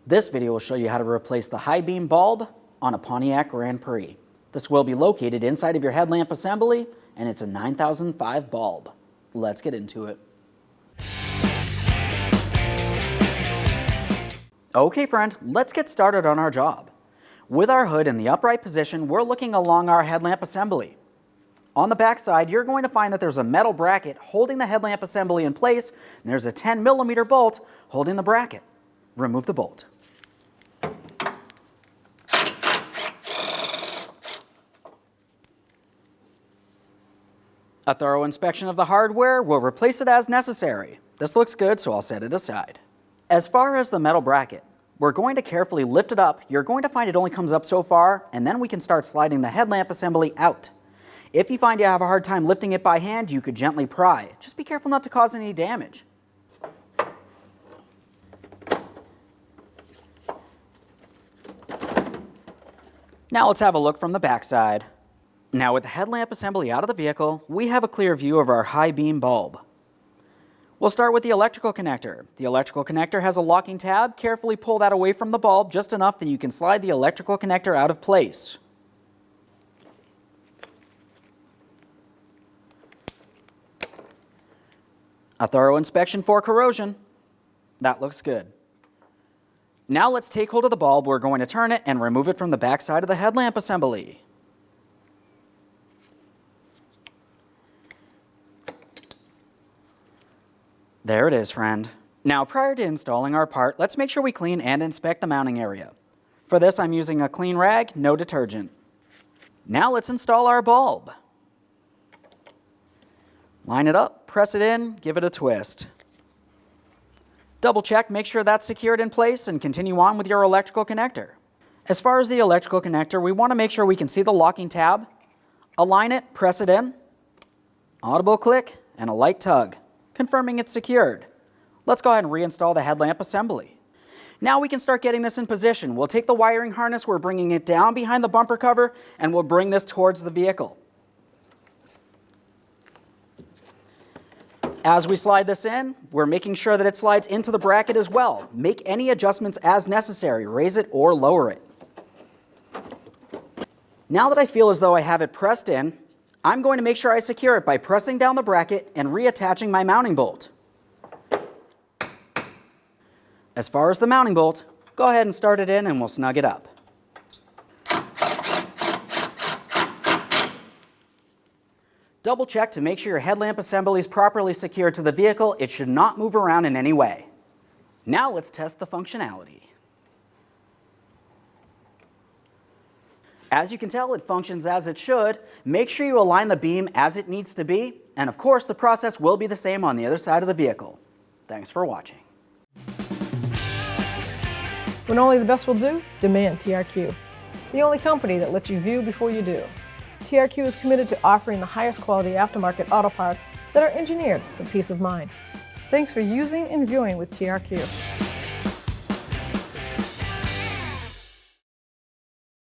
This video will show you how to replace the high beam bulb on a Pontiac Grand Prix. This will be located inside of your headlamp assembly, and it's a 9005 bulb. Let's get into it. Okay friend, let's get started on our job. With our hood in the upright position, we're looking along our headlamp assembly. On the back side, you're going to find that there's a metal bracket holding the headlamp assembly in place, and there's a 10mm bolt holding the bracket. Remove the bolt. A thorough inspection of the hardware will replace it as necessary. This looks good, so I'll set it aside. As far as the metal bracket, we're going to carefully lift it up. You're going to find it only comes up so far, and then we can start sliding the headlamp assembly out. If you find you have a hard time lifting it by hand, you could gently pry. Just be careful not to cause any damage. Now let's have a look from the back side. Now with the headlamp assembly out of the vehicle, we have a clear view of our high beam bulb. We'll start with the electrical connector. The electrical connector has a locking tab. Carefully pull that away from the bulb just enough that you can slide the electrical connector out of place. A thorough inspection for corrosion. That looks good. Now let's take hold of the bulb. We're going to turn it and remove it from the back side of the headlamp assembly. There it is, friend. Now, prior to installing our part, let's make sure we clean and inspect the mounting area. For this, I'm using a clean rag, no detergent. Now let's install our bulb. Line it up, press it in, give it a twist. Double check, make sure that's secured in place, and continue on with your electrical connector. As far as the electrical connector, we want to make sure we can see the locking tab. Align it, press it in. Audible click, and a light tug, confirming it's secured. Let's go ahead and reinstall the headlamp assembly. Now we can start getting this in position. We'll take the wiring harness, we're bringing it down behind the bumper cover, and we'll bring this towards the vehicle. As we slide this in, we're making sure that it slides into the bracket as well. Make any adjustments as necessary, raise it or lower it. Now that I feel as though I have it pressed in, I'm going to make sure I secure it by pressing down the bracket and reattaching my mounting bolt. As far as the mounting bolt, go ahead and start it in and we'll snug it up. Double check to make sure your headlamp assembly is properly secured to the vehicle. It should not move around in any way. Now let's test the functionality. As you can tell, it functions as it should. Make sure you align the beam as it needs to be, and of course the process will be the same on the other side of the vehicle. Thanks for watching. When only the best will do, demand TRQ. The only company that lets you view before you do. TRQ is committed to offering the highest quality aftermarket auto parts that are engineered for peace of mind. Thanks for using and viewing with TRQ.